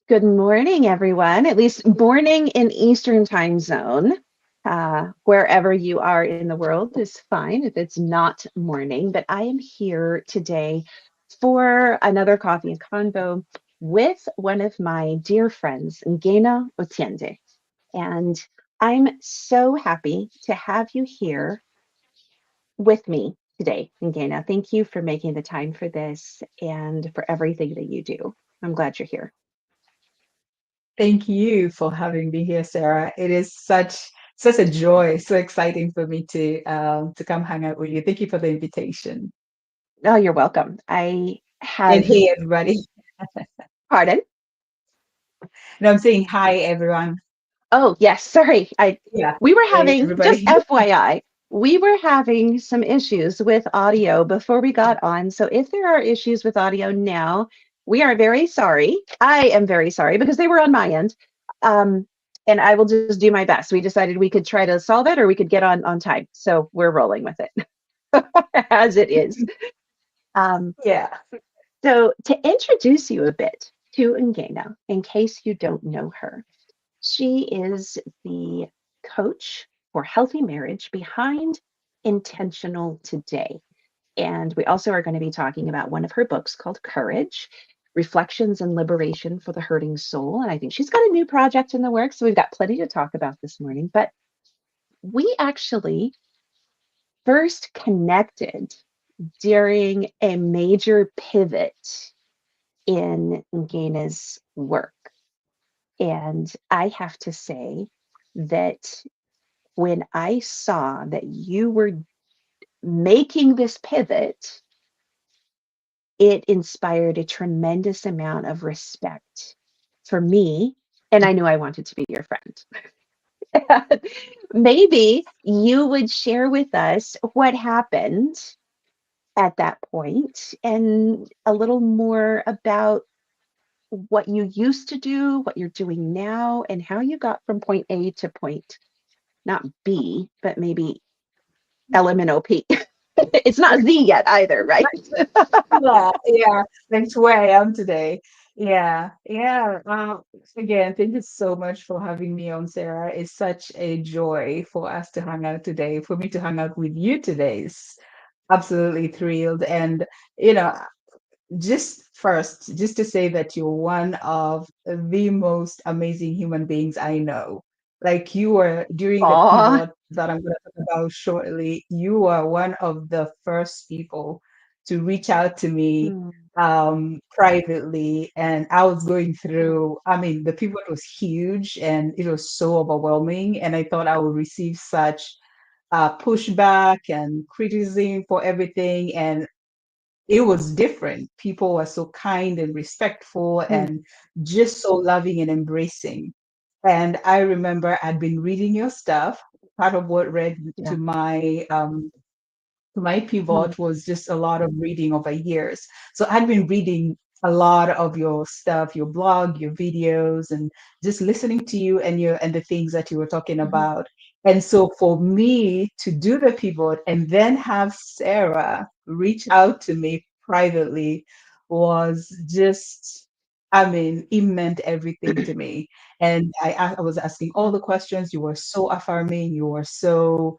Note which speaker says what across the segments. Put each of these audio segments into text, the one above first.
Speaker 1: Good morning, everyone. At least morning in Eastern time zone. Wherever you are in the world is fine if it's not morning, but I am here today for another coffee and convo with one of my dear friends, Ngina Otiende. And I'm so happy to have you here with me today, Ngina. Thank you for making the time for this and for everything that you do. I'm glad you're here.
Speaker 2: Thank you for having me here, Sarah. It is such a joy, so exciting for me to come hang out with you. Thank you for the invitation.
Speaker 1: Oh, you're welcome. I
Speaker 2: And
Speaker 1: have,
Speaker 2: hey, everybody.
Speaker 1: pardon?
Speaker 2: No, I'm saying hi, everyone.
Speaker 1: Oh, yes, sorry.
Speaker 2: Yeah,
Speaker 1: We were
Speaker 2: hey,
Speaker 1: having, just
Speaker 2: everybody.
Speaker 1: FYI, we were having some issues with audio before we got on. So if there are issues with audio now, we are very sorry. I am very sorry because they were on my end. Um, and I will just do my best. We decided we could try to solve it or we could get on time. So we're rolling with it as it is. Um,
Speaker 2: Yeah.
Speaker 1: so to introduce you a bit to Ngena, in case you don't know her, she is the coach for healthy marriage behind Intentional Today. And we also are going to be talking about one of her books called Courage Reflections and Liberation for the Hurting Soul. And I think she's got a new project in the works. So we've got plenty to talk about this morning. But we actually first connected during a major pivot in Gaina's work. And I have to say that when I saw that you were making this pivot, it inspired a tremendous amount of respect for me. And I knew I wanted to be your friend. Maybe you would share with us what happened at that point and a little more about what you used to do, what you're doing now, and how you got from point A to point not B, but maybe LMNOP. It's not Z yet either, right?
Speaker 2: Yeah. That's where I am today. Yeah. Again, thank you so much for having me on, Sarah. It's such a joy for us to hang out today, for me to hang out with you today. It's absolutely thrilled. And, you know, just to say that you're one of the most amazing human beings I know. Like you were during the
Speaker 1: Aw.
Speaker 2: pivot that I'm going to talk about shortly, you are one of the first people to reach out to me
Speaker 1: Hmm.
Speaker 2: privately. And I was going through, I mean, the pivot was huge and it was so overwhelming. And I thought I would receive such pushback and criticism for everything. And it was different. People were so kind and respectful
Speaker 1: Hmm.
Speaker 2: and just so loving and embracing. And I remember I'd been reading your stuff. Part of what read
Speaker 1: Yeah.
Speaker 2: to my
Speaker 1: Hmm.
Speaker 2: pivot was just a lot of reading over years. So I'd been reading a lot of your stuff, your blog, your videos, and just listening to you and the things that you were talking
Speaker 1: Hmm.
Speaker 2: about. And so for me to do the pivot and then have Sarah reach out to me privately was just, I mean, it meant everything to me. And I was asking all the questions. You were so affirming. You were so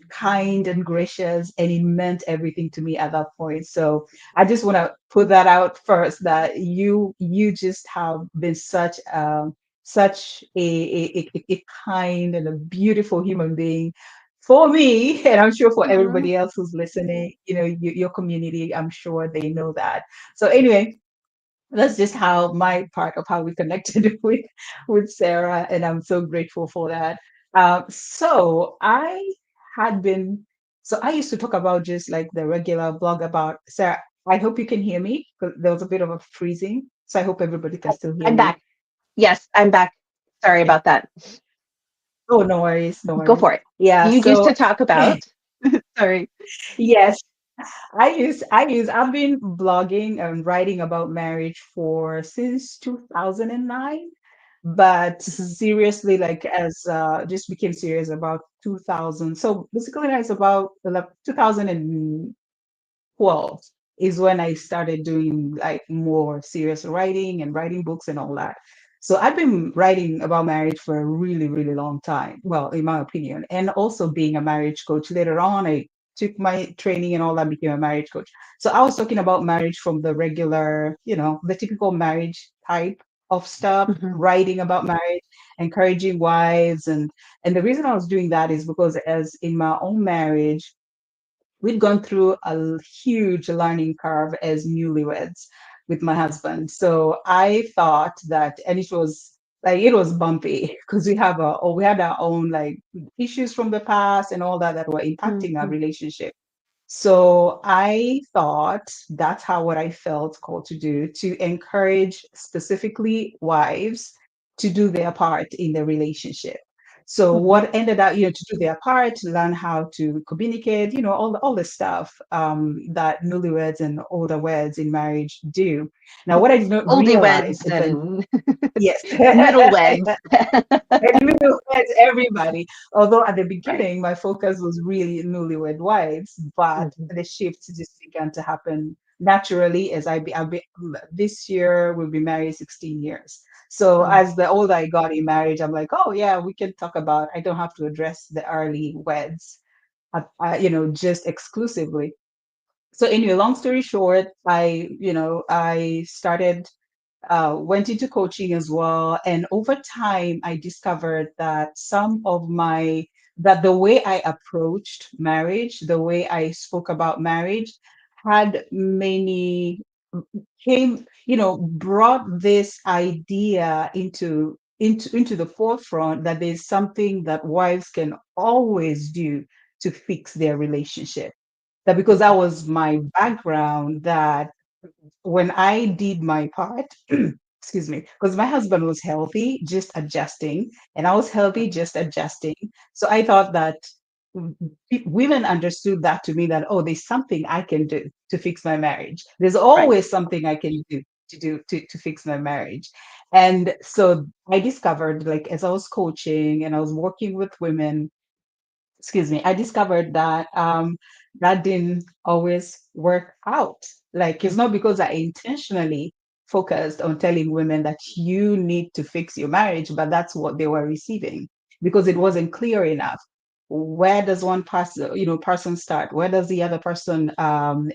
Speaker 2: kind and gracious, and it meant everything to me at that point. So I just want to put that out first that you just have been such a kind and a beautiful human being for me, and I'm sure for
Speaker 1: Hmm.
Speaker 2: everybody else who's listening. You know, your community, I'm sure they know that. So anyway, that's just how my part of how we connected with Sarah, and I'm so grateful for that. So had been I used to talk about just like the regular blog about Sarah. I hope you can hear me because there was a bit of a freezing. So I hope everybody can still hear
Speaker 1: I'm
Speaker 2: me.
Speaker 1: back. Yes, I'm back. Sorry
Speaker 2: Yeah.
Speaker 1: about that.
Speaker 2: Oh, no worries, no
Speaker 1: Go
Speaker 2: worries.
Speaker 1: for it.
Speaker 2: Yeah.
Speaker 1: You used
Speaker 2: So
Speaker 1: to talk about, sorry.
Speaker 2: yes, I've been blogging and writing about marriage for since 2009, but
Speaker 1: Mhm.
Speaker 2: seriously, like as just became serious about 2000. So basically, that's about 2012. is when I started doing like more serious writing and writing books and all that. So I've been writing about marriage for a really, really long time. Well, in my opinion, and also being a marriage coach. Later on, I took my training and all that, became a marriage coach. So I was talking about marriage from the regular, the typical marriage type of stuff,
Speaker 1: Hmm.
Speaker 2: writing about marriage, encouraging wives, and the reason I was doing that is because as in my own marriage, we'd gone through a huge learning curve as newlyweds with my husband. So I thought that, and it was bumpy because we had our own like issues from the past and all that were impacting our
Speaker 1: Hmm.
Speaker 2: relationship. So I thought that's how what I felt called to do, to encourage specifically wives to do their part in the relationship. So
Speaker 1: Hmm.
Speaker 2: what ended up, to do their part, to learn how to communicate, all the stuff that newlyweds and older weds in marriage do. Now, what I did not
Speaker 1: Oldie
Speaker 2: realize
Speaker 1: weds
Speaker 2: is that
Speaker 1: and
Speaker 2: yes,
Speaker 1: middle weds.
Speaker 2: newlyweds, everybody. Although at the
Speaker 1: Right.
Speaker 2: beginning, my focus was really newlywed wives, but
Speaker 1: Hmm.
Speaker 2: the shift just began to happen naturally as this year we'll be married 16 years. So
Speaker 1: Mm.
Speaker 2: as the older I got in marriage, I'm like, oh yeah, we can talk about. I don't have to address the early weds, just exclusively. So anyway, long story short, I started went into coaching as well. And over time, I discovered that that the way I approached marriage, the way I spoke about marriage had brought this idea into the forefront that there's something that wives can always do to fix their relationship. That because that
Speaker 1: Mhm.
Speaker 2: was my background, that when I did my part, excuse me, because my husband was healthy, just adjusting, and I was healthy,
Speaker 1: Mhm.
Speaker 2: just adjusting. So I thought that women understood that to me, that, oh, there's something I can do to fix my marriage. There's
Speaker 1: Right.
Speaker 2: always something I can do to fix my marriage. And so I discovered, like, as I was coaching and I was working with women, excuse me, I discovered that that didn't always work out. Like, it's not
Speaker 1: Mhm.
Speaker 2: because I intentionally focused on telling women that you need to fix your marriage, but that's what they were receiving because it wasn't clear enough. Where does one person start? Where does the other person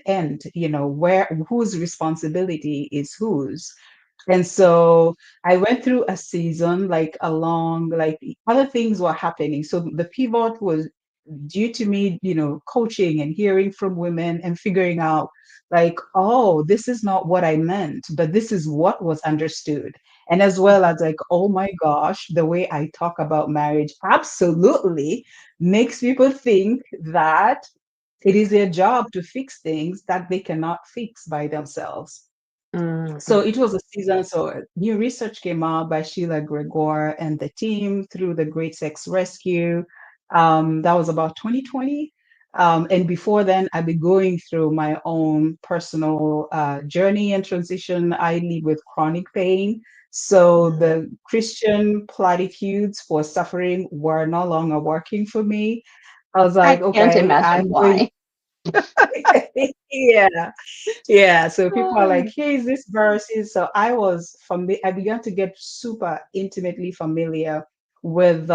Speaker 2: end? Where whose responsibility is whose? And so I went through a season, like along, like other things were happening. So the pivot was due to me, coaching and hearing from women and figuring out, like, oh, this is not what I meant, but this is what was understood. And as well
Speaker 1: Mhm.
Speaker 2: as, like, oh my gosh, the way I talk about marriage absolutely makes people think that it is their job to fix things that they cannot fix by themselves. So
Speaker 1: Mhm.
Speaker 2: it was a season. So new research came out by Sheila Gregoire and the team through the Great Sex Rescue. That was about 2020. And before then, I've been going through my own personal journey and transition. I live with chronic pain. So
Speaker 1: Mhm.
Speaker 2: the Christian platitudes for suffering were no longer working for me. I was
Speaker 1: I
Speaker 2: like,
Speaker 1: can't
Speaker 2: okay,
Speaker 1: imagine
Speaker 2: I'm going.
Speaker 1: why.
Speaker 2: Yeah, yeah, so people are like,
Speaker 1: Oh.
Speaker 2: here's this verse. So I began to get super intimately familiar with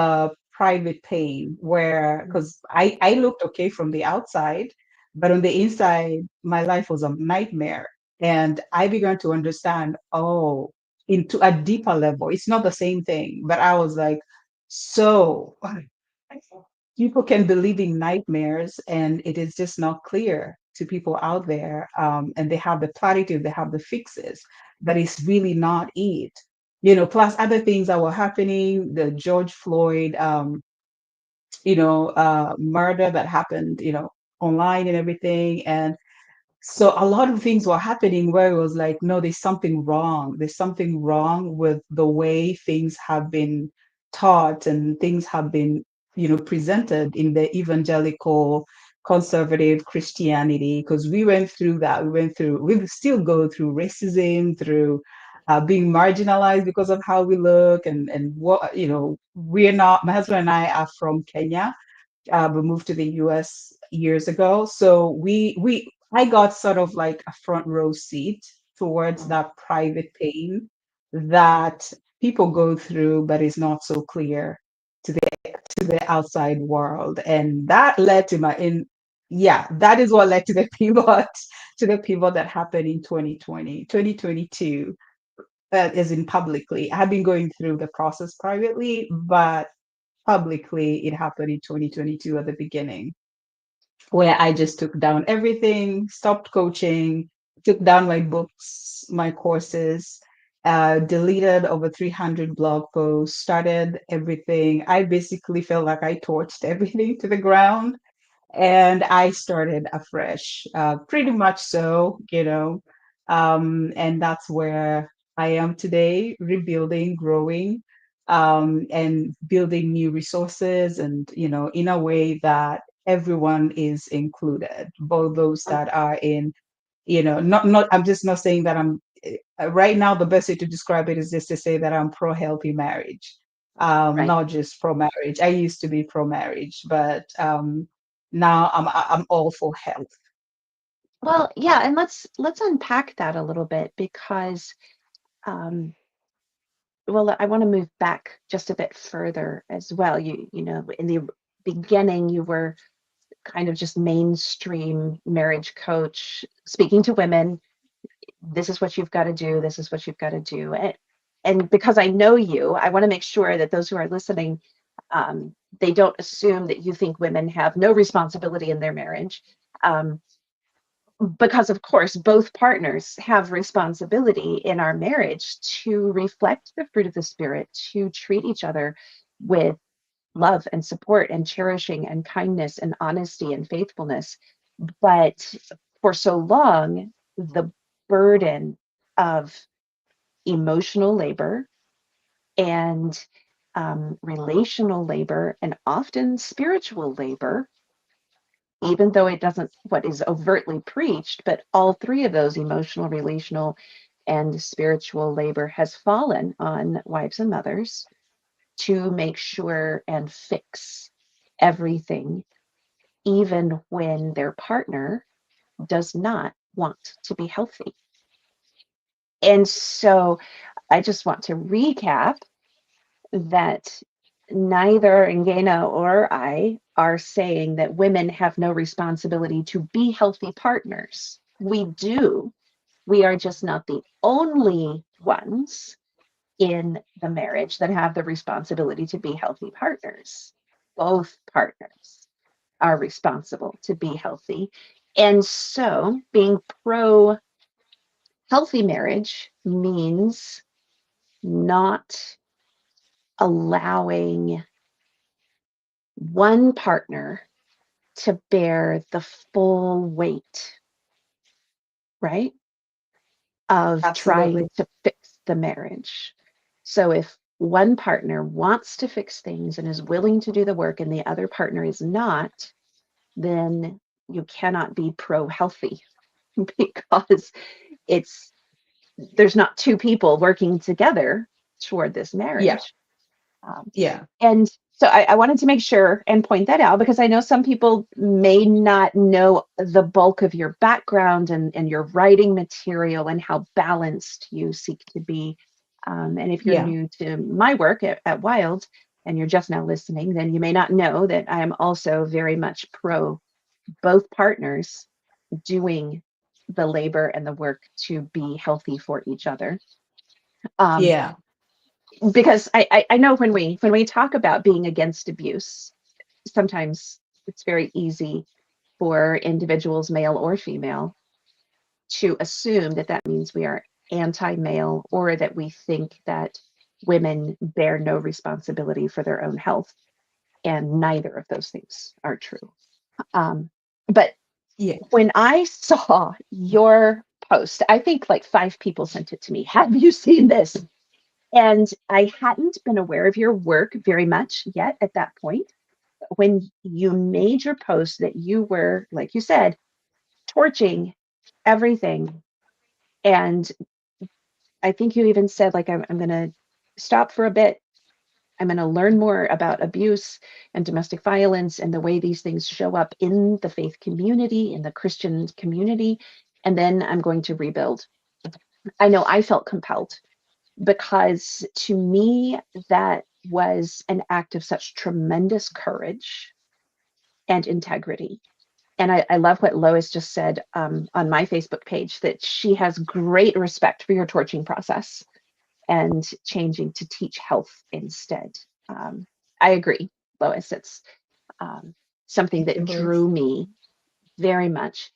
Speaker 2: private pain, where because I looked okay from the outside, but on the inside, my life was a nightmare. And I began to understand, oh, into a deeper level. It's not the same thing, but I was like, so people can be living nightmares and it is just not clear to people out there, and they have the platitude, they have the fixes, but it's really not it. Plus other things that were happening, the George Floyd murder that happened, online and everything. And so a lot of things were happening where it was like, no, there's something wrong. There's something wrong with the way things have been taught and things have been, presented in the evangelical conservative Christianity. Because we went through that. We still go through racism, through being marginalized because of how we look and what, we're not, my husband and I are from Kenya, but moved to the U.S. years ago. So we I got sort of like a front row seat towards
Speaker 1: Mm,
Speaker 2: that private pain that people go through, but is not so clear to the outside world. And that led to my in yeah, that is what led to the pivot to the pivot that happened in 2020, 2022, as in publicly. I had been going through the process privately, but publicly it happened in 2022 at the beginning, where I just took down everything, stopped coaching, took down my books, my courses, deleted over 300 blog posts, started everything. I basically felt like I torched everything to the ground and I started afresh, pretty much so, and that's where I am today, rebuilding, growing, and building new resources, and in a way that everyone is included, both those
Speaker 1: mm,
Speaker 2: that are in, not. I'm just not saying that I'm. Right now, the best way to describe it is just to say that I'm pro healthy marriage,
Speaker 1: right.
Speaker 2: not just pro marriage. I used to be pro marriage, but now I'm all for health.
Speaker 1: Well, yeah, and let's unpack that a little bit because um, well, I want to move back just a bit further as well. You know, in the beginning, you were kind of just mainstream marriage coach, speaking to women. This is what you've got to do. This is what you've got to do. And because I know you, I want to make sure that those who are listening, they don't assume that you think women have no responsibility in their marriage. Um, because of course both partners have responsibility in our marriage to reflect the fruit of the spirit, to treat each other with love and support and cherishing and kindness and honesty and faithfulness. But for so long, the burden of emotional labor and relational labor and often spiritual labor, even though it doesn't what is overtly preached, but all three of those, emotional, relational, and spiritual labor, has fallen on wives and mothers to make sure and fix everything, even when their partner does not want to be healthy. And so I just want to recap that neither Ngena or I are saying that women have no responsibility to be healthy partners. We do. We are just not the only ones in the marriage that have the responsibility to be healthy partners. Both partners are responsible to be healthy. And so being pro healthy marriage means not allowing one partner to bear the full weight, right, of trying
Speaker 2: Absolutely.
Speaker 1: to fix the marriage. So if one partner wants to fix things and is willing to do the work and the other partner is not, then you cannot be pro healthy because it's there's not two people working together toward this
Speaker 2: Yeah.
Speaker 1: marriage. Um,
Speaker 2: Yeah.
Speaker 1: and so I wanted to make sure and point that out because I know some people may not know the bulk of your background and your writing material and how balanced you seek to be. And if you're
Speaker 2: Yeah.
Speaker 1: new to my work at Wild and you're just now listening, then you may not know that I am also very much pro both partners doing the labor and the work to be healthy for each other. Um,
Speaker 2: Yeah.
Speaker 1: because I know when we talk about being against abuse, sometimes it's very easy for individuals, male or female, to assume that that means we are anti-male or that we think that women bear no responsibility for their own health, and neither of those things are true. But
Speaker 2: Yeah.
Speaker 1: when I saw your post, I think like five people sent it to me. Have you seen this? And I hadn't been aware of your work very much yet at that point. When you made your post that you were, like you said, torching everything. And I think you even said, like, I'm going to stop for a bit I'm going to learn more about abuse and domestic violence and the way these things show up in the faith community, in the Christian community, and then I'm going to rebuild. I know I felt compelled because to me, that was an act of such tremendous courage and integrity. And I love what Lois just said on my Facebook page, that she has great respect for your torching process and changing to teach health instead. Um, I agree, Lois. It's um, something
Speaker 2: Thank
Speaker 1: that
Speaker 2: you, Liz.
Speaker 1: drew me very much.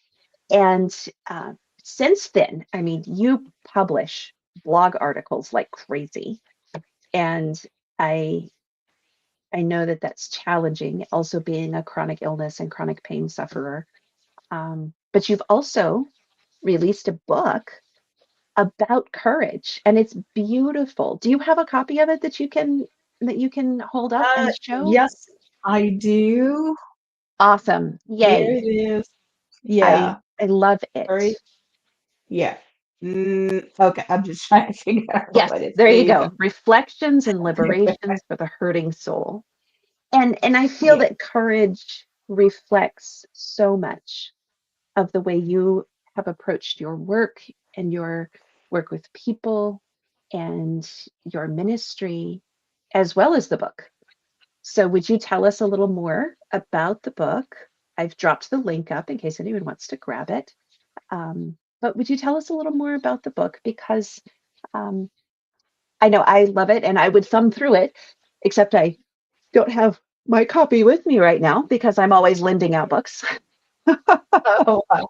Speaker 1: And uh, since then, I mean, you publish blog articles like crazy, and I I know that that's challenging. Also, being a chronic illness and chronic pain sufferer, but you've also released a book about courage, and it's beautiful. Do you have a copy of it that you can hold up and show?
Speaker 2: Yes, I do.
Speaker 1: Awesome.
Speaker 2: Here
Speaker 1: Yay.
Speaker 2: it is. Yeah.
Speaker 1: I love
Speaker 2: Very,
Speaker 1: it.
Speaker 2: yeah. Okay, I'm just trying to figure out
Speaker 1: Yes,
Speaker 2: what it
Speaker 1: there you
Speaker 2: says.
Speaker 1: go. Reflections and liberations for the hurting soul. And I feel
Speaker 2: Yeah.
Speaker 1: that courage reflects so much of the way you have approached your work and your work with people and your ministry, as well as the book. So, would you tell us a little more about the book? I've dropped the link up in case anyone wants to grab it. But would you tell us a little more about the book? Because um, I know I love it and I would thumb through it, except I don't have my copy with me right now because I'm always lending out books.
Speaker 2: Oh, wow.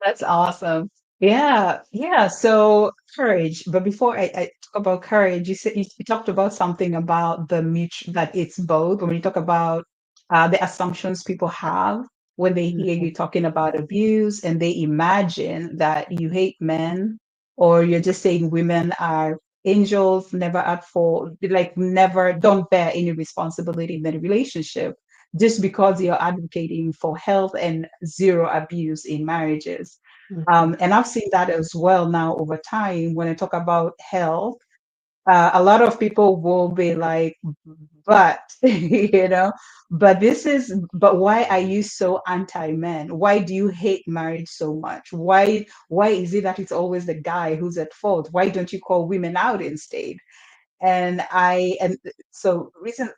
Speaker 2: That's awesome. Yeah, yeah. So courage. But before I talk about courage, you said you talked about something about the mutual that it's both. When you talk about the assumptions people have when they hear
Speaker 1: Mhm,
Speaker 2: you talking about abuse and they imagine that you hate men, or you're just saying women are angels, never at fault, like never don't bear any responsibility in the relationship just because you're advocating for health and zero abuse in marriages.
Speaker 1: mhm,
Speaker 2: And I've seen that as well now over time when I talk about health. A lot of people will be like, but, but why are you so anti-men? Why do you hate marriage so much? Why is it that it's always the guy who's at fault? Why don't you call women out instead? And so reason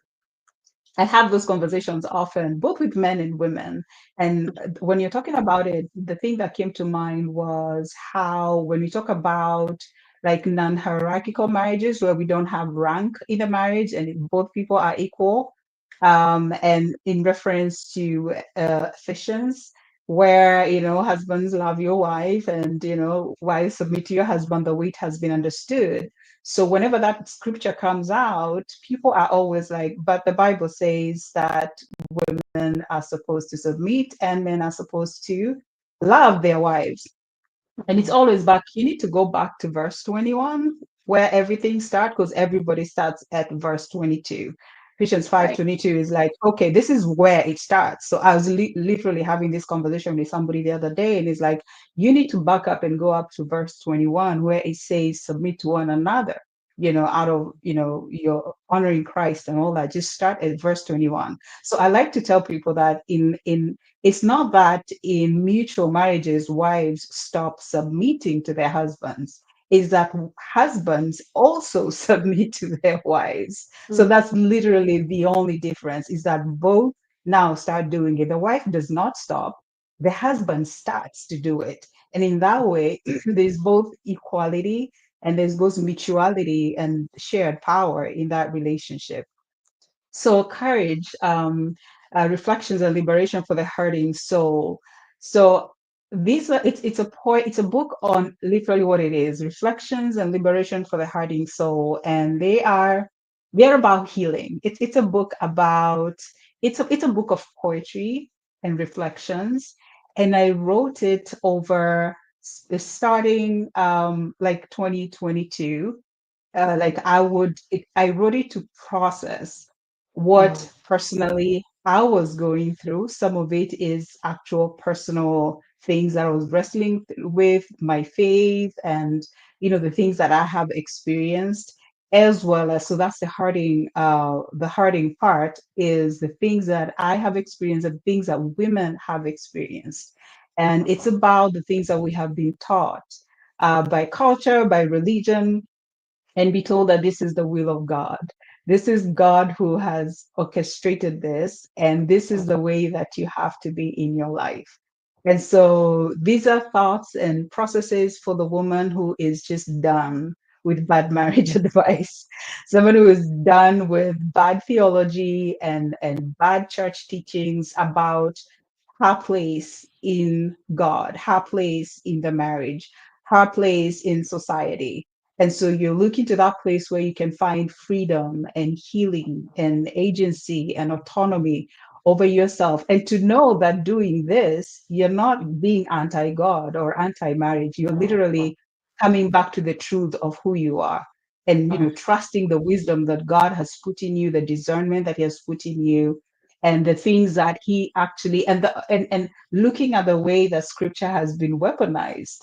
Speaker 2: I have those conversations often, both with men and women. And when you're talking about it, the thing that came to mind was how, when we talk about like non hierarchical marriages where we don't have rank in a marriage and both people are equal, and in reference to Ephesians, where, husbands love your wife and, wives submit to your husband the way it has been understood. So whenever that scripture comes out, people are always like, but the Bible says that women are supposed to submit and men are supposed to love their wives. And it's
Speaker 1: mhm.
Speaker 2: always back, you need to go back to verse 21 where everything starts because everybody starts at verse 22. Ephesians
Speaker 1: Right.
Speaker 2: 5:22 is like, okay, this is where it starts. So I was literally having this conversation with somebody the other day, and it's like, you need to back up and go up to verse 21 where it says, submit to one another, out of, your honoring Christ and all that. Just start at verse 21. So I like to tell people that in it's not that in mutual marriages, wives stop submitting to their husbands. Is that husbands also submit to their wives. So
Speaker 1: Mm,
Speaker 2: that's literally the only difference is that both now start doing it. The wife does not stop, the husband starts to do it. And in that way, there's both equality and there's both mutuality and shared power in that relationship. So courage, reflections and liberation for the hurting soul. So these are it's a book on literally what it is, reflections and liberation for the hurting soul, and they're about healing. It's a book about it's a book of poetry and reflections, and I wrote it over starting like 2022. Like I wrote it to process
Speaker 1: mm,
Speaker 2: what personally I was going through. Some of it is actual personal things that I was wrestling with, my faith, and the things that I have experienced. as well as, so that's the hurting part is the things that I have experienced and things that women have experienced. And it's about the things that we have been taught by culture, by religion, and be told that this is the will of God. This is God who has orchestrated this, and this is the way that you have to be in your life. And so these are thoughts and processes for the woman who is just done with bad marriage advice, someone who is done with bad theology and bad church teachings about her place in God, her place in the marriage, her place in society. And so you're looking to that place where you can find freedom and healing and agency and autonomy over yourself. And to know that doing this, you're not being anti God or anti marriage. You're literally coming back to the truth of who you are and, trusting the wisdom that God has put in you, the discernment that He has put in you, and the things that He actually, and looking at the way that Scripture has been weaponized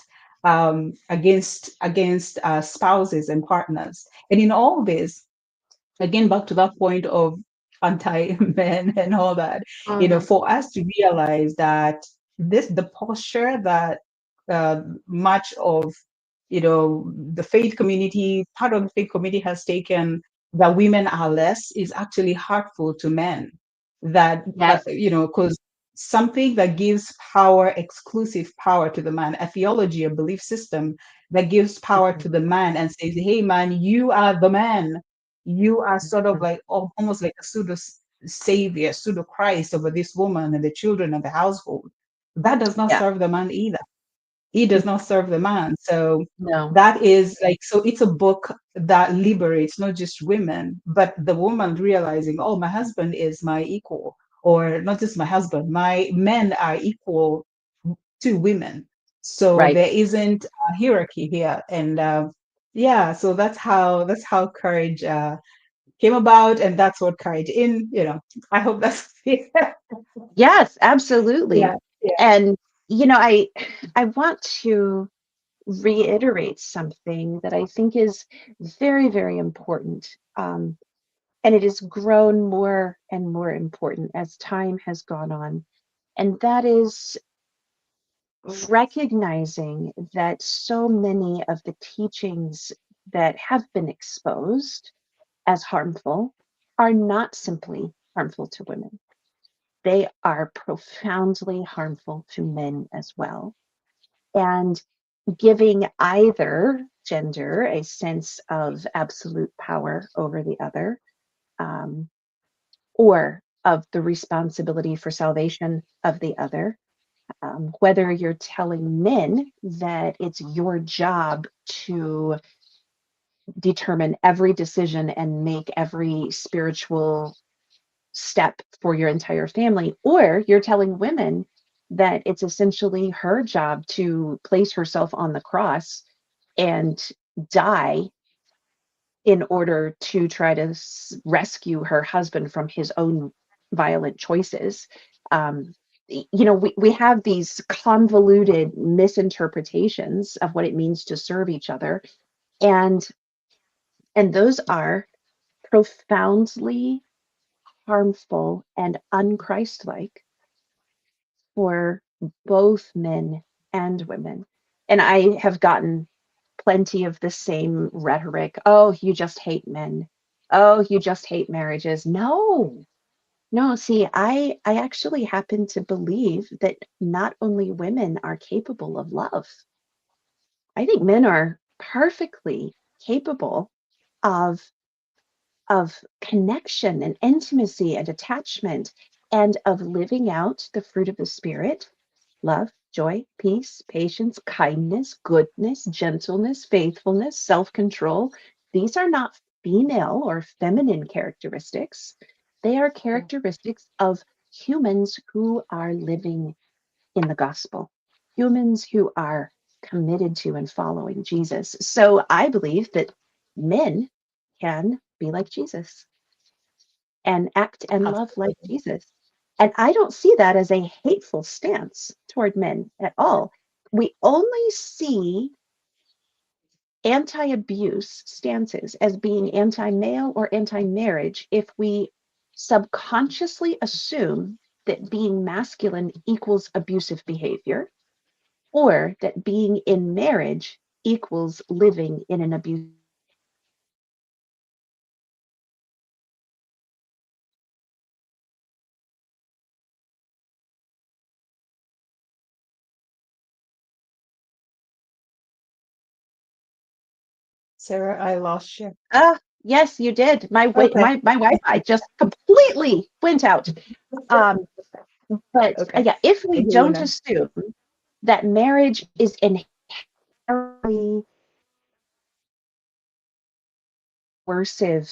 Speaker 2: against spouses and partners. And in all this, again, back to that point of anti-men and all that,
Speaker 1: Mhm.
Speaker 2: for us to realize that the posture that much of, the faith community, part of the faith community has taken, that women are less, is actually hurtful to men. That,
Speaker 1: Yes.
Speaker 2: because something that gives power, exclusive power to the man, a theology, a belief system that gives power
Speaker 1: Mhm.
Speaker 2: to the man and says, hey, man, you are the man, you are sort of
Speaker 1: Mhm.
Speaker 2: like almost like a pseudo savior, pseudo Christ over this woman and the children and the household. That does not
Speaker 1: Yeah.
Speaker 2: serve the man either. He does not serve the man. So
Speaker 1: No.
Speaker 2: that is like, so it's a book that liberates not just women, but the woman realizing, oh, my husband is my equal, or not just my husband, my men are equal to women. So
Speaker 1: Right.
Speaker 2: there isn't a hierarchy here. And yeah, so that's how courage came about, and that's what courage in. I hope that's yeah,
Speaker 1: Yes, absolutely.
Speaker 2: yeah, yeah.
Speaker 1: And I want to reiterate something that I think is very, very important. And it has grown more and more important as time has gone on. And that is recognizing that so many of the teachings that have been exposed as harmful are not simply harmful to women. They are profoundly harmful to men as well. And giving either gender a sense of absolute power over the other, um, or of the responsibility for salvation of the other. Whether you're telling men that it's your job to determine every decision and make every spiritual step for your entire family, or you're telling women that it's essentially her job to place herself on the cross and die in order to try to rescue her husband from his own violent choices. Um, we have these convoluted misinterpretations of what it means to serve each other, and those are profoundly harmful and unchristlike for both men and women. And I have gotten plenty of the same rhetoric. Oh, you just hate men. Oh, you just hate marriages. No, no. See, I actually happen to believe that not only women are capable of love, I think men are perfectly capable of connection and intimacy and attachment, and of living out the fruit of the spirit: love, joy, peace, patience, kindness, goodness, gentleness, faithfulness, self-control. These are not female or feminine characteristics. They are characteristics of humans who are living in the gospel, humans who are committed to and following Jesus. So I believe that men can be like Jesus and act and love like
Speaker 2: Absolutely.
Speaker 1: Jesus. And I don't see that as a hateful stance toward men at all. We only see anti abuse stances as being anti male or anti marriage if we subconsciously assume that being masculine equals abusive behavior, or that being in marriage equals living in an abusive.
Speaker 2: Sarah, I lost you.
Speaker 1: Ah, yes, you did.
Speaker 2: Okay.
Speaker 1: My Wi-Fi just completely went out. Um, but
Speaker 2: Okay.
Speaker 1: yeah, if
Speaker 2: I
Speaker 1: we
Speaker 2: hear you
Speaker 1: don't
Speaker 2: now.
Speaker 1: assume that marriage is inherently coercive,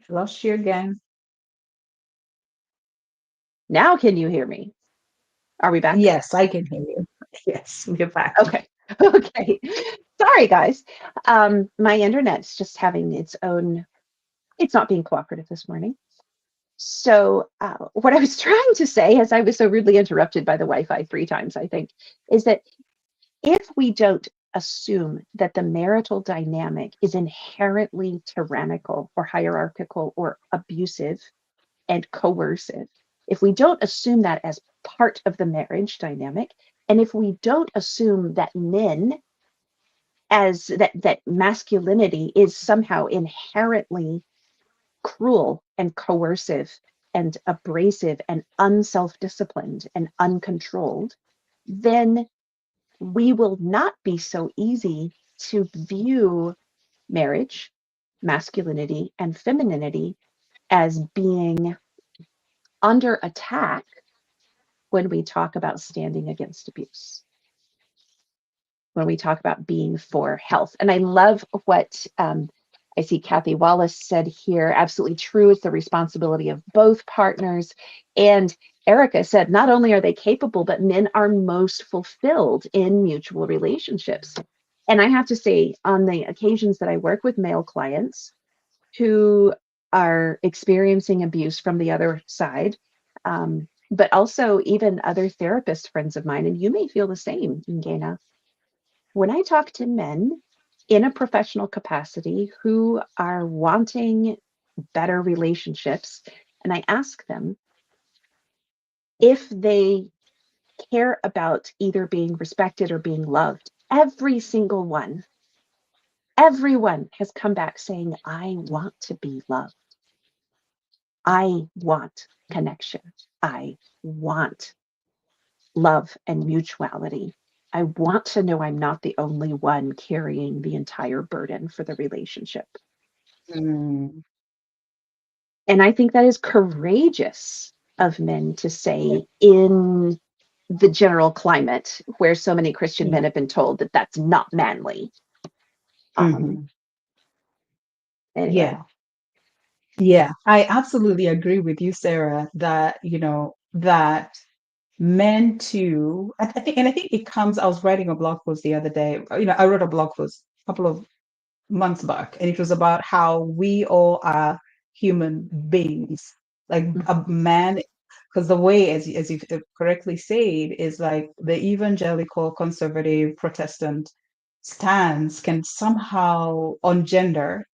Speaker 2: Lost you again.
Speaker 1: now can you hear me? Are we back?
Speaker 2: Yes, I can hear you. Yes, we're back.
Speaker 1: Okay. Okay. Sorry, guys. My internet's just having its own, it's not being cooperative this morning. So, what I was trying to say, as I was so rudely interrupted by the Wi Fi 3 times, I think, is that if we don't assume that the marital dynamic is inherently tyrannical or hierarchical or abusive and coercive, if we don't assume that as part of the marriage dynamic, and if we don't assume that men as that masculinity is somehow inherently cruel and coercive and abrasive and unself-disciplined and uncontrolled, then we will not be so easy to view marriage, masculinity, and femininity as being under attack when we talk about standing against abuse, when we talk about being for health. And I love what I see Kathy Wallace said here. Absolutely true. It's the responsibility of both partners. And Erica said, not only are they capable, but men are most fulfilled in mutual relationships. And I have to say, on the occasions that I work with male clients who are experiencing abuse from the other side, but also even other therapist friends of mine, and you may feel the same, Ngena, when I talk to men in a professional capacity who are wanting better relationships, and I ask them if they care about either being respected or being loved, everyone has come back saying, I want to be loved. I want connection. I want love and mutuality. I want to know I'm not the only one carrying the entire burden for the relationship.
Speaker 2: Mm,
Speaker 1: And I think that is courageous of men to
Speaker 2: yeah,
Speaker 1: say in the general climate where so many Christian men
Speaker 2: yeah.
Speaker 1: have been told that that's not manly. Um,
Speaker 2: Hmm.
Speaker 1: anyway.
Speaker 2: Yeah, yeah. I absolutely agree with you, Sarah, that, that men too, I think it comes, I was writing a blog post the other day, I wrote a blog post a couple of months back, and it was about how we all are human beings, like a man, because the way, as you correctly said, is like the evangelical, conservative, Protestant stance can somehow on gender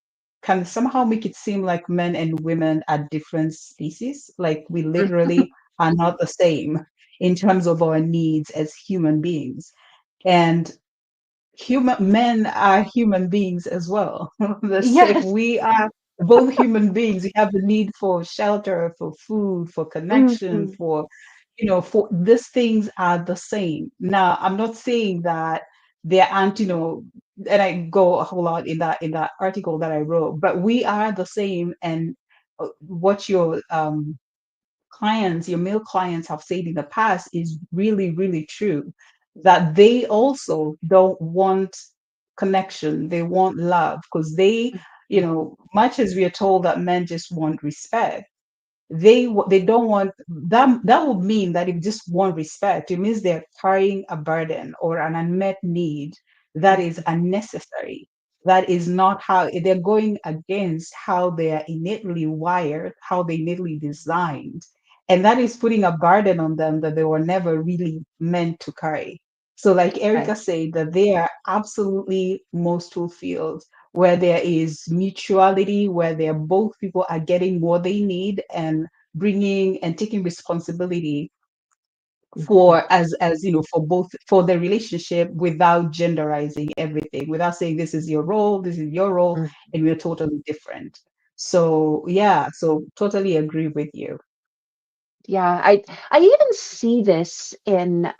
Speaker 2: can somehow make it seem like men and women are different species, like we literally are not the same in terms of our needs as human beings. And human men are human beings as well. The same,
Speaker 1: Yes.
Speaker 2: we are both human beings. We have the need for shelter, for food, for connection,
Speaker 1: Mhm.
Speaker 2: for these things are the same. Now, I'm not saying that there aren't, and I go a whole lot in that article that I wrote, but we are the same. And what your male clients have said in the past is really, really true, that they also don't want connection. They want love because much as we are told that men just want respect, they don't want that. That would mean that if just want respect, it means they're carrying a burden or an unmet need that is unnecessary. That is not how they're going against how they are innately wired, how they innately designed. And that is putting a burden on them that they were never really meant to carry. So, like Erica
Speaker 1: Right.
Speaker 2: said, that they are absolutely most fulfilled where there is mutuality, where they're both people are getting what they need and bringing and taking responsibility
Speaker 1: Mhm.
Speaker 2: for as you know for both for the relationship without genderizing everything, without saying this is your role, this is your role,
Speaker 1: Mm.
Speaker 2: and we're totally different. So yeah, so totally agree with you.
Speaker 1: Yeah, I even see this in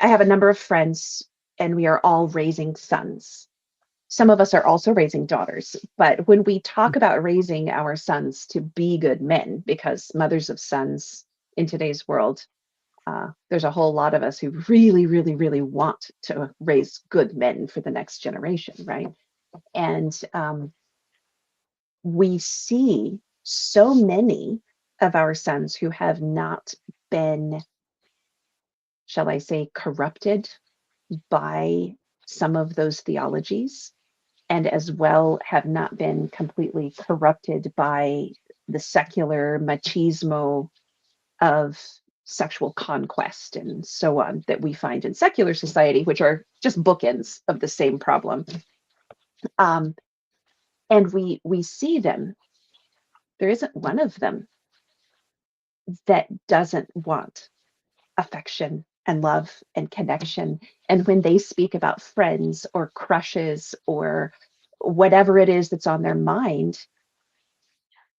Speaker 1: I have a number of friends and we are all raising sons. Some of us are also raising daughters, but when we talk about raising our sons to be good men, because mothers of sons in today's world, there's a whole lot of us who really, really, really want to raise good men for the next generation, right? And we see so many of our sons who have not been, shall I say, corrupted by some of those theologies, and as well have not been completely corrupted by the secular machismo of sexual conquest and so on that we find in secular society, which are just bookends of the same problem. Um, and we see them. There isn't one of them that doesn't want affection and love and connection. And when they speak about friends or crushes or whatever it is that's on their mind,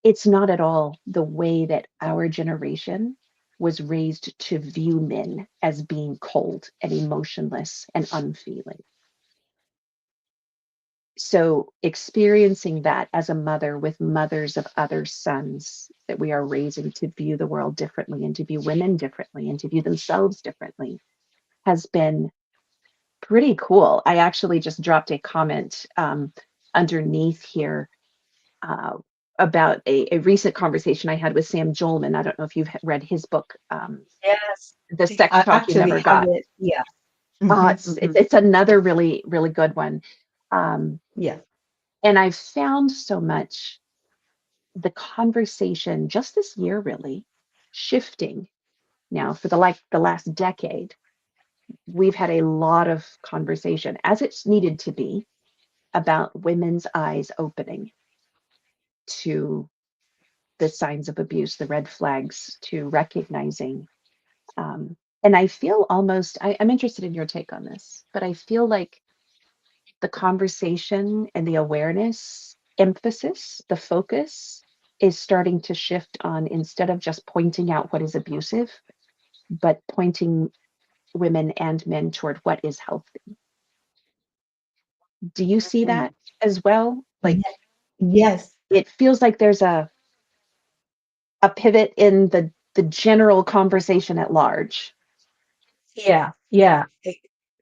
Speaker 1: it's not at all the way that our generation was raised to view men as being cold and emotionless and unfeeling. So, experiencing that as a mother with mothers of other sons that we are raising to view the world differently and to view women differently and to view themselves differently has been pretty cool. I actually just dropped a comment underneath here uh, about a recent conversation I had with Sam Jolman. I don't know if you've read his book,
Speaker 2: Yes,
Speaker 1: The Sex
Speaker 2: I
Speaker 1: Talk You
Speaker 2: actually
Speaker 1: Never
Speaker 2: have
Speaker 1: Got.
Speaker 2: it. Yeah. Hmm,
Speaker 1: It's
Speaker 2: hmm.
Speaker 1: it's another really really good one, um,
Speaker 2: Yeah.
Speaker 1: and I've found so much the conversation just this year really shifting now for the last decade. We've had a lot of conversation as it's needed to be about women's eyes opening to the signs of abuse, the red flags, to recognizing. And I feel almost, I'm interested in your take on this, but I feel like the conversation and the awareness emphasis, the focus is starting to shift on instead of just pointing out what is abusive, but pointing women and men toward what is healthy. Do you see
Speaker 2: Mm.
Speaker 1: that as well? Like
Speaker 2: Ye- Yes.
Speaker 1: it feels like there's a pivot in the general conversation at large.
Speaker 2: Yeah. Yeah.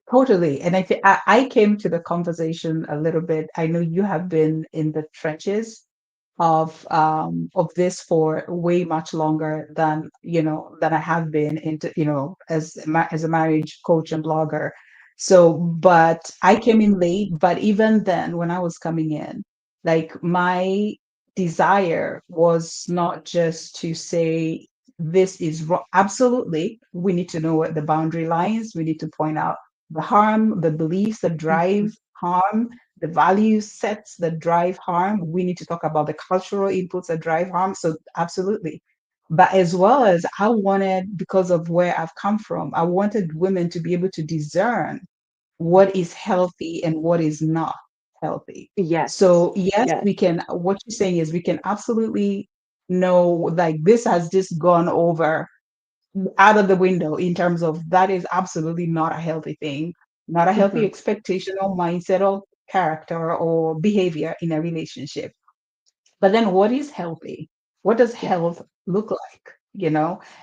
Speaker 2: Totally. And I came to the conversation a little bit. I know you have been in the trenches of this for way much longer than than I have been into as a marriage coach and blogger. So, but I came in late. But even then, when I was coming in, like my desire was not just to say this is wrong. Absolutely, we need to know what the boundary lines. We need to point out the harm, the beliefs that drive
Speaker 1: Mhm.
Speaker 2: harm, the value sets that drive harm. We need to talk about the cultural inputs that drive harm. So, absolutely. But as well as I wanted, because of where I've come from, I wanted women to be able to discern what is healthy and what is not healthy.
Speaker 1: Yes.
Speaker 2: So, yes,
Speaker 1: Yes.
Speaker 2: we can, what you're saying is we can absolutely know like this has just gone over out of the window in terms of that is absolutely not a healthy thing, not a healthy
Speaker 1: Mhm.
Speaker 2: expectation or mindset or character or behavior in a relationship. But then what is healthy? What does
Speaker 1: Yeah.
Speaker 2: health look like?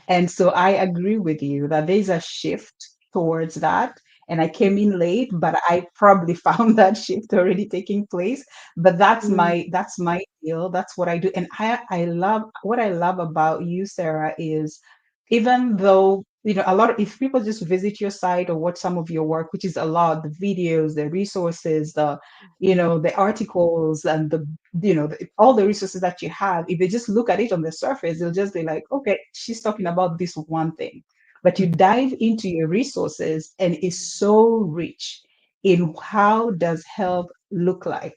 Speaker 2: And so I agree with you that there's a shift towards that. And I came in late, but I probably found that shift already taking place. But
Speaker 1: Mm.
Speaker 2: that's my deal. That's what I do. And I love what I love about you, Sarah, is even though a lot of, if people just visit your site or watch some of your work, which is a lot, the videos, the resources, the articles, and all the resources that you have, if they just look at it on the surface, they'll just be like, okay, she's talking about this one thing. But you dive into your resources and it's so rich in how does health look like.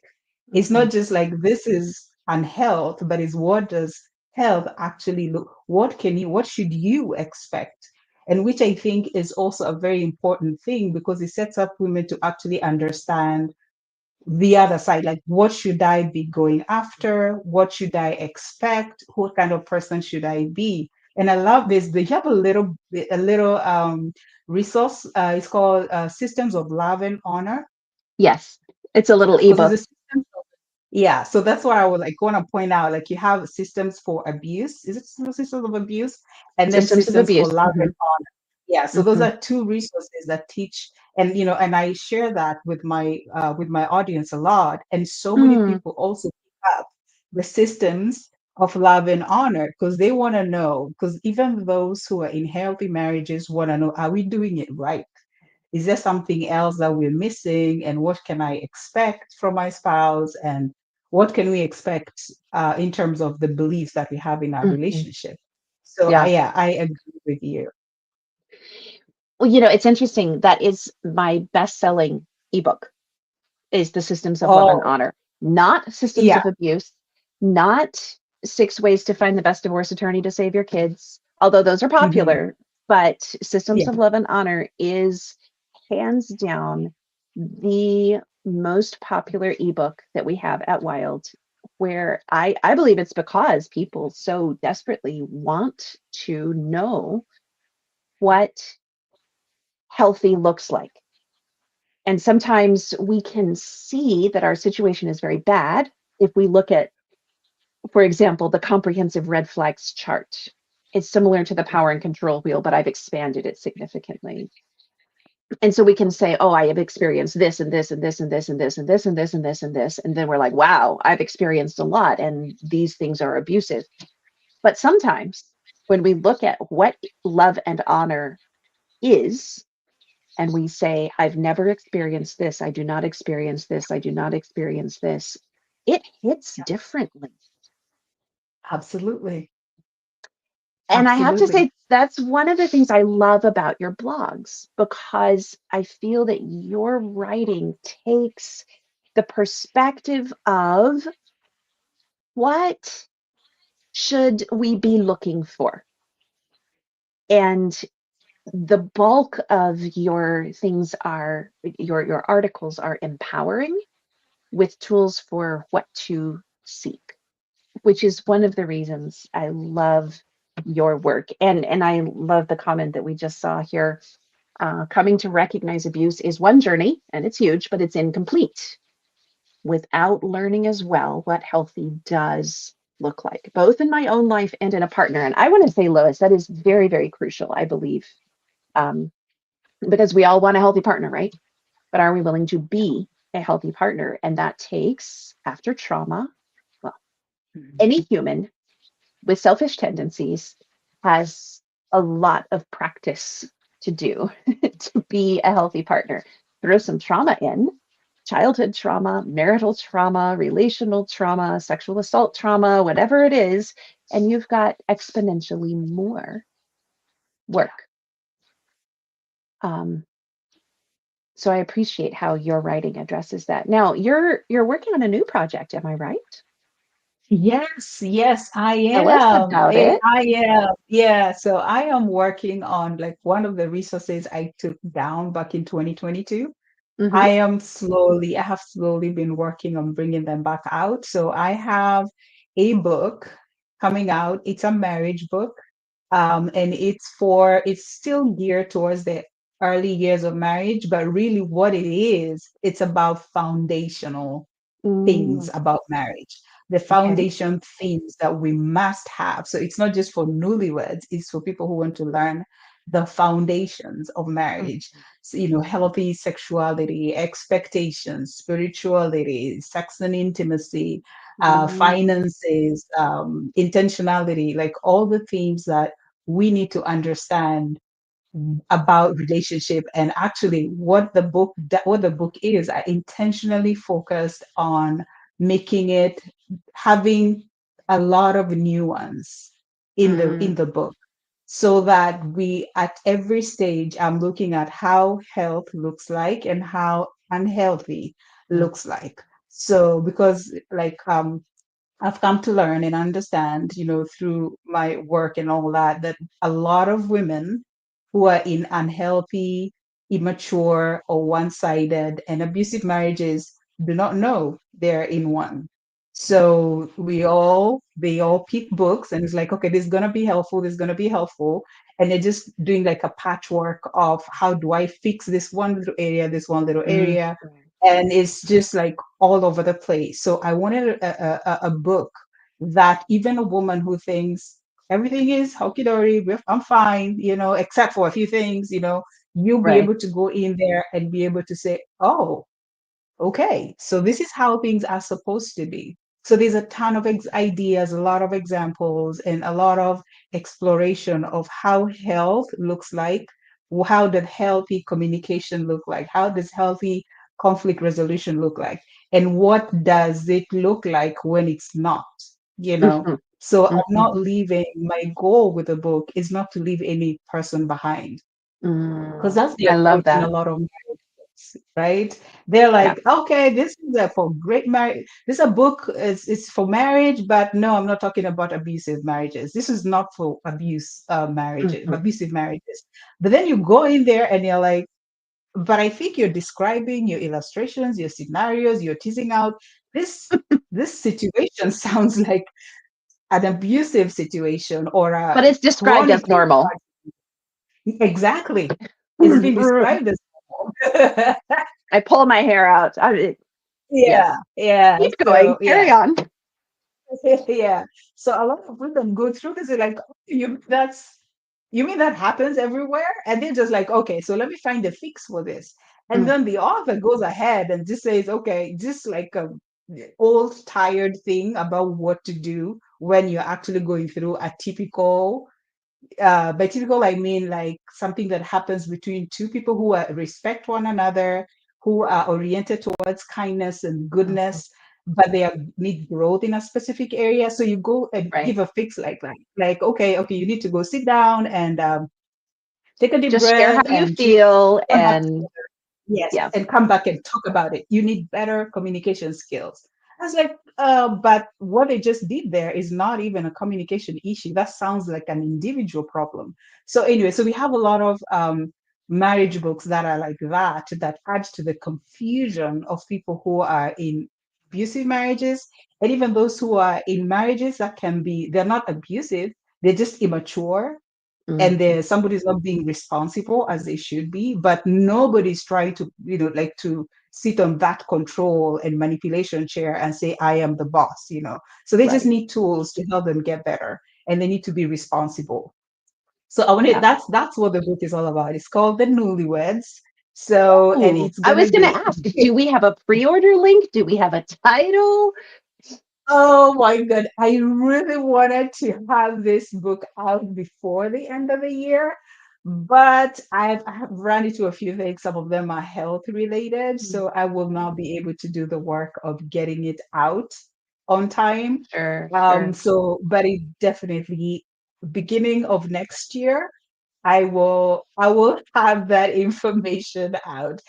Speaker 2: It's
Speaker 1: Mhm.
Speaker 2: not just like this is unhealth, but it's what does health actually look, what should you expect? And which I think is also a very important thing because it sets up women to actually understand the other side. Like, what should I be going after? What should I expect? What kind of person should I be? And I love this. They have a little resource. It's called Systems of Love and Honor.
Speaker 1: Yes, it's a little
Speaker 2: Because it's
Speaker 1: ebook.
Speaker 2: a system. Yeah, so that's why I was like want to point out, like you have systems for abuse. Is it still systems of abuse? And then
Speaker 1: Systems of
Speaker 2: systems for
Speaker 1: abuse.
Speaker 2: love and honor. Yeah, so those
Speaker 1: Hmm.
Speaker 2: are two resources that teach, and I share that with my audience a lot. And so many
Speaker 1: Mm,
Speaker 2: people also pick up the systems of love and honor because they want to know, because even those who are in healthy marriages want to know, are we doing it right? Is there something else that we're missing? And what can I expect from my spouse? And what can we expect in terms of the beliefs that we have in our
Speaker 1: mhm.
Speaker 2: relationship? So
Speaker 1: Yeah.
Speaker 2: yeah, I agree with you.
Speaker 1: Well, it's interesting. That is my best-selling ebook, is the Systems of Love and
Speaker 2: Oh,
Speaker 1: Honor, not Systems
Speaker 2: yeah.
Speaker 1: of Abuse, not Six Ways to Find the Best Divorce Attorney to Save Your Kids, although those are
Speaker 2: Hmm.
Speaker 1: popular. But Systems
Speaker 2: Yeah,
Speaker 1: of Love and Honor is hands down the most popular ebook that we have at Wild, where I believe it's because people so desperately want to know what healthy looks like. And sometimes we can see that our situation is very bad if we look at, for example, the comprehensive red flags chart. It's similar to the power and control wheel, but I've expanded it significantly. And so we can say, oh, I have experienced this and this and this and this and this and this and this and this and this. And then we're like, wow, I've experienced a lot and these things are abusive. But sometimes when we look at what love and honor is, and we say, I've never experienced this, I do not experience this, I do not experience this, it hits differently.
Speaker 2: absolutely.
Speaker 1: And I have to
Speaker 2: Absolutely.
Speaker 1: say, that's one of the things I love about your blogs, because I feel that your writing takes the perspective of what should we be looking for. And the bulk of your things are, your articles are empowering with tools for what to seek, which is one of the reasons I love your work. And I love the comment that we just saw here. Coming to recognize abuse is one journey, and it's huge, but it's incomplete without learning as well what healthy does look like, both in my own life and in a partner. And I want to say, Lois, that is very, very crucial, I believe, um, because we all want a healthy partner, right? But are we willing to be a healthy partner? And that takes, after trauma, well,
Speaker 2: Mhm.
Speaker 1: any human with selfish tendencies has a lot of practice to do to be a healthy partner. Throw some trauma in, childhood trauma, marital trauma, relational trauma, sexual assault trauma, whatever it is, and you've got exponentially more work. Um, so I appreciate how your writing addresses that. Now you're working on a new project, am I right?
Speaker 2: Yes, yes, I
Speaker 1: Tell us
Speaker 2: am.
Speaker 1: about it.
Speaker 2: I am. Yeah, so I am working on like one of the resources I took down back in 2022.
Speaker 1: Hmm.
Speaker 2: I have slowly been working on bringing them back out. So I have a book coming out. It's a marriage book. And it's still geared towards the early years of marriage, but really what it is, it's about foundational things
Speaker 1: Mm,
Speaker 2: about marriage, the
Speaker 1: okay.
Speaker 2: foundation things that we must have. So it's not just for newlyweds, it's for people who want to learn the foundations of marriage.
Speaker 1: Mhm.
Speaker 2: So, healthy sexuality, expectations, spirituality, sex and intimacy,
Speaker 1: Mm,
Speaker 2: finances, intentionality, like all the themes that we need to understand about relationship. And actually what the book is, I intentionally focused on making it, having a lot of nuance in
Speaker 1: Mm,
Speaker 2: the book, so that we, at every stage, I'm looking at how health looks like and how unhealthy
Speaker 1: mm,
Speaker 2: looks like. So because, like, I've come to learn and understand, through my work and all that, that a lot of women who are in unhealthy, immature, or one-sided and abusive marriages do not know they're in one. So they all pick books, and it's like, okay, this is gonna be helpful, this is gonna be helpful. And they're just doing like a patchwork of, how do I fix this one little area, this one little
Speaker 1: mm,
Speaker 2: area, and it's just like all over the place. So I wanted a book that even a woman who thinks everything is hunky dory, I'm fine, except for a few things, you'll be
Speaker 1: right.
Speaker 2: able to go in there and be able to say, oh, okay, so this is how things are supposed to be. So there's a ton of ideas, a lot of examples, and a lot of exploration of how health looks like. How does healthy communication look like? How does healthy conflict resolution look like? And what does it look like when it's not? You know,
Speaker 1: Hmm.
Speaker 2: so I'm
Speaker 1: Hmm.
Speaker 2: not leaving, my goal with the book is not to leave any person behind, because
Speaker 1: Mm.
Speaker 2: that's the
Speaker 1: I love
Speaker 2: approach in a
Speaker 1: that.
Speaker 2: lot of marriages, right? They're
Speaker 1: Yeah.
Speaker 2: like, okay, this is for great marriage. This is a book is for marriage, but no, I'm not talking about abusive marriages. This is not for marriages,
Speaker 1: Hmm.
Speaker 2: abusive marriages. But then you go in there and you're like, but I think you're describing your illustrations, your scenarios, you're teasing out this this situation sounds like an abusive situation or
Speaker 1: But
Speaker 2: a
Speaker 1: it's described as
Speaker 2: chronically.
Speaker 1: normal.
Speaker 2: Exactly. It's been
Speaker 1: I
Speaker 2: described as
Speaker 1: pull my hair out.
Speaker 2: yeah,
Speaker 1: Yes.
Speaker 2: yeah.
Speaker 1: Keep going.
Speaker 2: So
Speaker 1: Carry
Speaker 2: yeah,
Speaker 1: on.
Speaker 2: yeah. So a lot of women go through this. They're like, "Oh, you mean that happens everywhere?" And they're just like, okay, so let me find a fix for this. And
Speaker 1: Mm,
Speaker 2: then the author goes ahead and just says, okay, just like a old tired thing about what to do when you're actually going through a typical, by typical, I mean like something that happens between two people who respect one another, who are oriented towards kindness and
Speaker 1: mhm.
Speaker 2: goodness, but need growth in a specific area. So you go and
Speaker 1: Right.
Speaker 2: give a fix like that. Like, okay, you need to go sit down and take a deep
Speaker 1: Just share how
Speaker 2: breath
Speaker 1: you
Speaker 2: and choose
Speaker 1: feel
Speaker 2: come back.
Speaker 1: and
Speaker 2: Yes,
Speaker 1: yeah.
Speaker 2: and come back and talk about it. You need better communication skills. I was like, but what they just did there is not even a communication issue. That sounds like an individual problem. So anyway, so we have a lot of marriage books that are like that add to the confusion of people who are in abusive marriages, and even those who are in marriages that they're not abusive, they're just immature, and
Speaker 1: Mhm.
Speaker 2: somebody's not being responsible as they should be, but nobody's trying to, like, to sit on that control and manipulation chair and say, I am the boss. So they just
Speaker 1: Right.
Speaker 2: need tools to help them get better, and they need to be responsible. So I want to
Speaker 1: Yeah.
Speaker 2: that's what the book is all about. It's called The Newlyweds. So, and
Speaker 1: Ooh,
Speaker 2: it's
Speaker 1: I
Speaker 2: gonna
Speaker 1: was going
Speaker 2: be
Speaker 1: to ask, do we have a pre-order link? Do we have a title?
Speaker 2: Oh my God. I really wanted to have this book out before the end of the year, but I have run into a few things. Some of them are health related,
Speaker 1: Mm,
Speaker 2: so I will not be able to do the work of getting it out on time.
Speaker 1: sure, sure.
Speaker 2: But it definitely, beginning of next year, I will have that information out.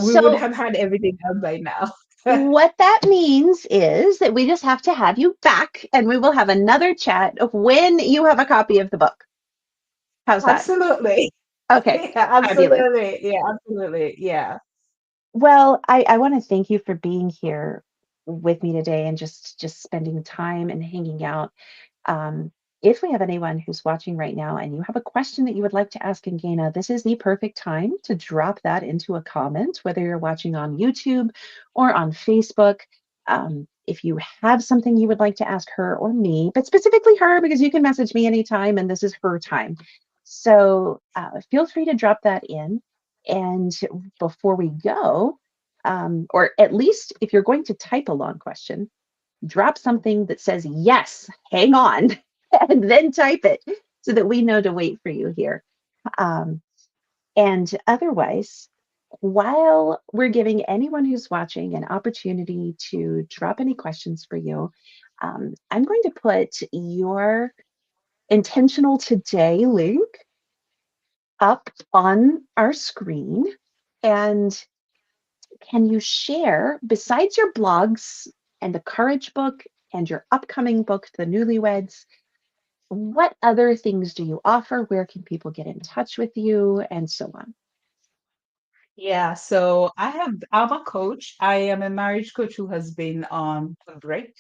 Speaker 2: We would
Speaker 1: So
Speaker 2: have had everything out by now.
Speaker 1: what that means is that we just have to have you back and we will have another chat of when you have a copy of the book. How's that?
Speaker 2: Absolutely.
Speaker 1: Okay,
Speaker 2: Yeah,
Speaker 1: fabulous.
Speaker 2: absolutely. Yeah, absolutely. Yeah.
Speaker 1: Well, I want to thank you for being here with me today and just spending time and hanging out. Um, if we have anyone who's watching right now and you have a question that you would like to ask Ngina, this is the perfect time to drop that into a comment, whether you're watching on YouTube or on Facebook. If you have something you would like to ask her or me, but specifically her, because you can message me anytime and this is her time. So feel free to drop that in. And before we go, or at least if you're going to type a long question, drop something that says, yes, hang on, and then type it so that we know to wait for you here. Um, And otherwise, while we're giving anyone who's watching an opportunity to drop any questions for you, I'm going to put your intentional today link up on our screen. And can you share, besides your blogs and the Courage book and your upcoming book, The Newlyweds, what other things do you offer? Where can people get in touch with you? And so on.
Speaker 2: Yeah, so I'm a coach. I am a marriage coach who has been on a break,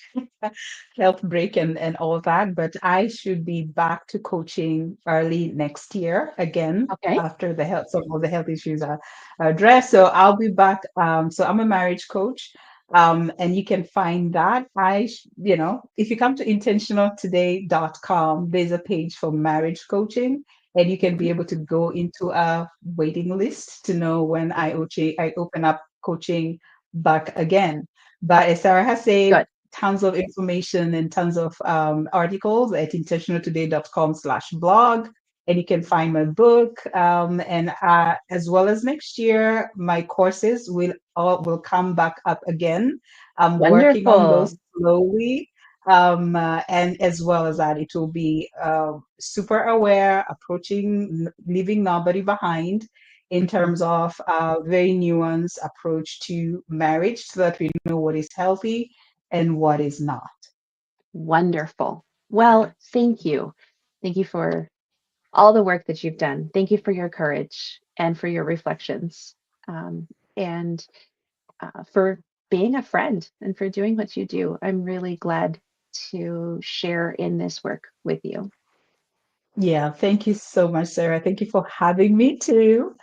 Speaker 2: health break and all that, but I should be back to coaching early next year again
Speaker 1: Okay,
Speaker 2: after some of the health issues are addressed. So I'll be back. So I'm a marriage coach. And you can find that. If you come to intentionaltoday.com, there's a page for marriage coaching and you can be
Speaker 1: mhm,
Speaker 2: able to go into a waiting list to know when I open up coaching back again. But as Sarah has said,
Speaker 1: good.
Speaker 2: tons of information and tons of articles at intentionaltoday.com/blog. And you can find my book. And as well as next year, my courses will come back up again. I'm working on those
Speaker 1: Wonderful.
Speaker 2: slowly, and as well as that, it will be super aware, approaching, leaving nobody behind in
Speaker 1: Mhm.
Speaker 2: terms of very nuanced approach to marriage so that we know what is healthy and what is not.
Speaker 1: Wonderful. Well, thank you. Thank you for all the work that you've done. Thank you for your courage and for your reflections, and for being a friend and for doing what you do. I'm really glad to share in this work with you.
Speaker 2: Yeah, thank you so much, Sarah. Thank you for having me too.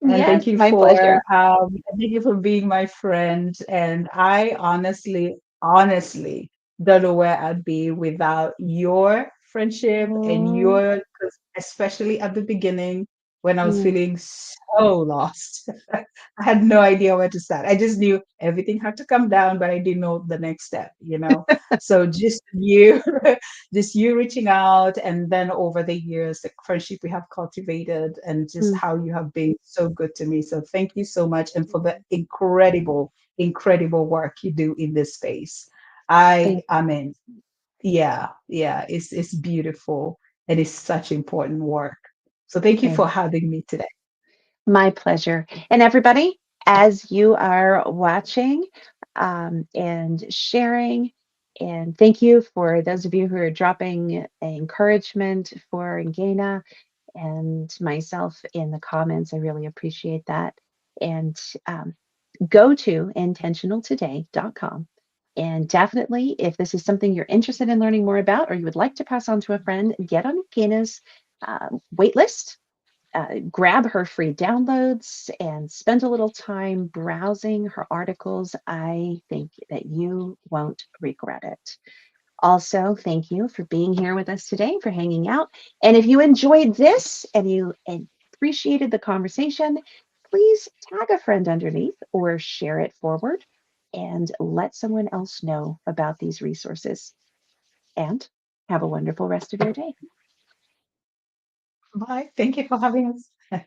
Speaker 2: And
Speaker 1: Yes, my pleasure.
Speaker 2: thank you for being my friend. And I honestly don't know where I'd be without your friendship and
Speaker 1: Oh,
Speaker 2: 'cause especially at the beginning when I was
Speaker 1: mm,
Speaker 2: feeling so lost. I had no idea where to start. I just knew everything had to come down, but I didn't know the next step. So just you just you reaching out and then over the years the friendship we have cultivated and just
Speaker 1: mm,
Speaker 2: how you have been so good to me, so thank you so much and for the incredible work you do in this space. i
Speaker 1: thank
Speaker 2: i mean yeah, it's beautiful and it's such important work, so thank you
Speaker 1: you.
Speaker 2: for having me today.
Speaker 1: My pleasure. And everybody, as you are watching and sharing, and thank you for those of you who are dropping encouragement for Ngina and myself in the comments. I really appreciate that. And go to intentionaltoday.com. And definitely, if this is something you're interested in learning more about or you would like to pass on to a friend, get on Ngina's wait list, grab her free downloads and spend a little time browsing her articles. I think that you won't regret it. Also, thank you for being here with us today, for hanging out. And if you enjoyed this and you appreciated the conversation, please tag a friend underneath or share it forward and let someone else know about these resources. And have a wonderful rest of your day.
Speaker 2: Bye, thank you for having us.